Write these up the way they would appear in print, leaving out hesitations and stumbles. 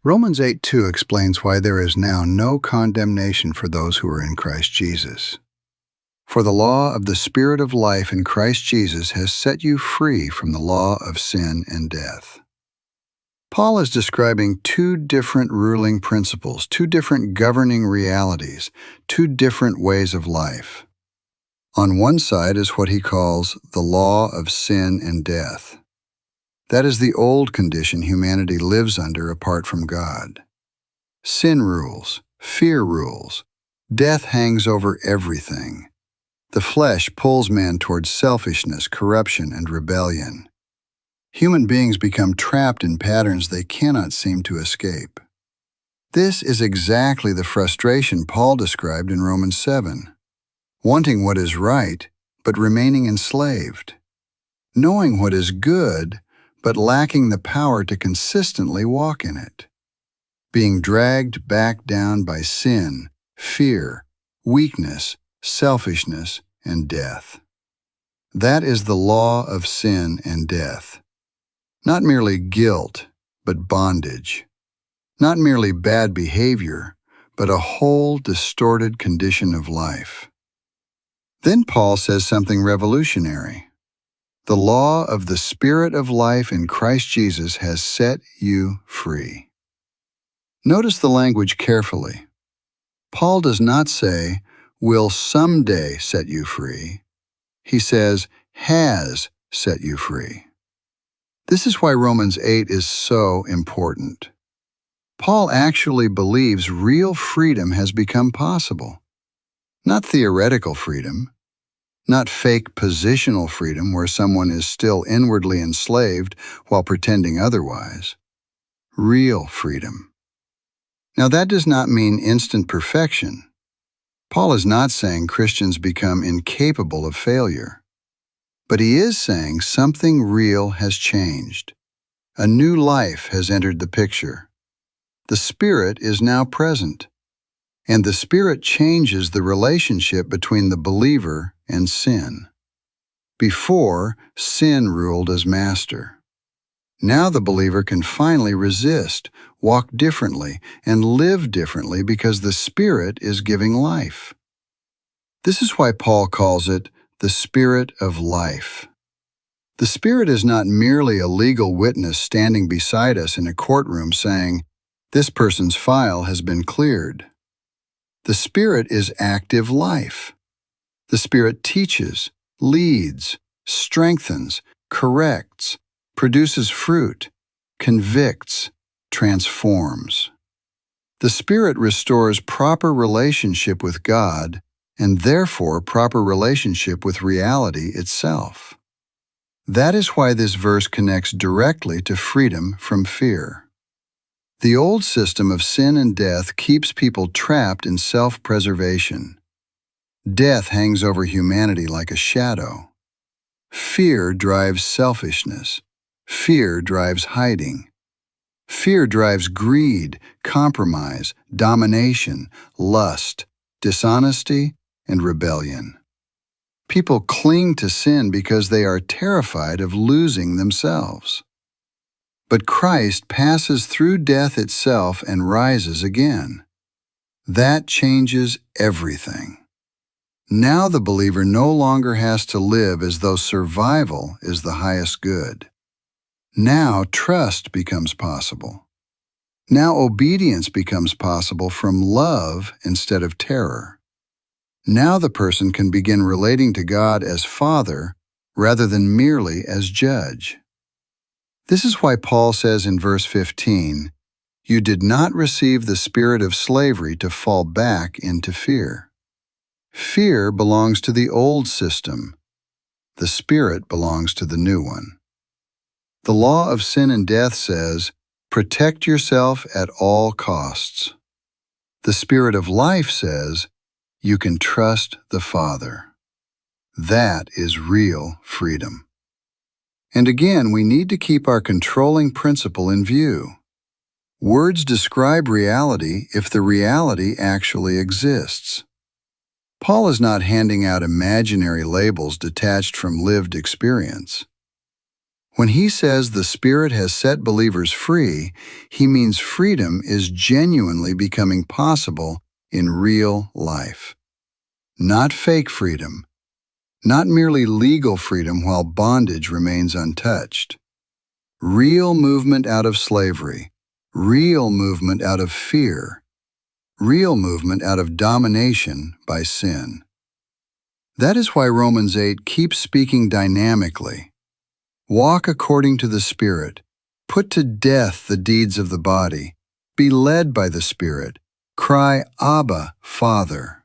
Romans 8:2 explains why there is now no condemnation for those who are in Christ Jesus. For the law of the Spirit of life in Christ Jesus has set you free from the law of sin and death. Paul is describing two different ruling principles, two different governing realities, two different ways of life. On one side is what he calls the law of sin and death. That is the old condition humanity lives under apart from God. Sin rules, fear rules, death hangs over everything. The flesh pulls man towards selfishness, corruption, and rebellion. Human beings become trapped in patterns they cannot seem to escape. This is exactly the frustration Paul described in Romans 7. Wanting what is right, but remaining enslaved. Knowing what is good, but lacking the power to consistently walk in it. Being dragged back down by sin, fear, weakness, selfishness, and death. That is the law of sin and death. Not merely guilt, but bondage. Not merely bad behavior, but a whole distorted condition of life. Then Paul says something revolutionary. The law of the Spirit of life in Christ Jesus has set you free. Notice the language carefully. Paul does not say, will someday set you free. He says, has set you free. This is why Romans 8 is so important. Paul actually believes real freedom has become possible. Not theoretical freedom, not fake positional freedom where someone is still inwardly enslaved while pretending otherwise. Real freedom. Now that does not mean instant perfection. Paul is not saying Christians become incapable of failure. But he is saying something real has changed. A new life has entered the picture. The Spirit is now present. And the Spirit changes the relationship between the believer and sin. Before, sin ruled as master. Now the believer can finally resist, walk differently, and live differently because the Spirit is giving life. This is why Paul calls it the Spirit of life. The Spirit is not merely a legal witness standing beside us in a courtroom saying, "This person's file has been cleared." The Spirit is active life. The Spirit teaches, leads, strengthens, corrects, produces fruit, convicts, transforms. The Spirit restores proper relationship with God and therefore proper relationship with reality itself. That is why this verse connects directly to freedom from fear. The old system of sin and death keeps people trapped in self-preservation. Death hangs over humanity like a shadow. Fear drives selfishness. Fear drives hiding. Fear drives greed, compromise, domination, lust, dishonesty, and rebellion. People cling to sin because they are terrified of losing themselves. But Christ passes through death itself and rises again. That changes everything. Now the believer no longer has to live as though survival is the highest good. Now trust becomes possible. Now obedience becomes possible from love instead of terror. Now the person can begin relating to God as Father rather than merely as Judge. This is why Paul says in verse 15, "You did not receive the spirit of slavery to fall back into fear." Fear belongs to the old system. The Spirit belongs to the new one. The law of sin and death says, "Protect yourself at all costs." The Spirit of life says, "You can trust the Father." That is real freedom. And again, we need to keep our controlling principle in view. Words describe reality if the reality actually exists. Paul is not handing out imaginary labels detached from lived experience. When he says the Spirit has set believers free, he means freedom is genuinely becoming possible in real life. Not fake freedom, not merely legal freedom while bondage remains untouched. Real movement out of slavery, real movement out of fear, real movement out of domination by sin. That is why Romans 8 keeps speaking dynamically. Walk according to the Spirit. Put to death the deeds of the body. Be led by the Spirit. Cry, Abba, Father.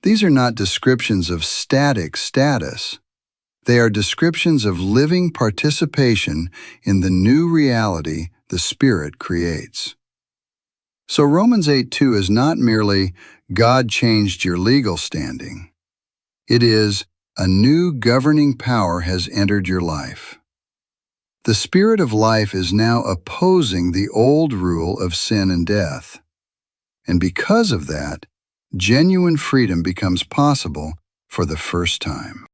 These are not descriptions of static status. They are descriptions of living participation in the new reality the Spirit creates. So Romans 8:2 is not merely God changed your legal standing. It is a new governing power has entered your life. The Spirit of life is now opposing the old rule of sin and death. And because of that, genuine freedom becomes possible for the first time.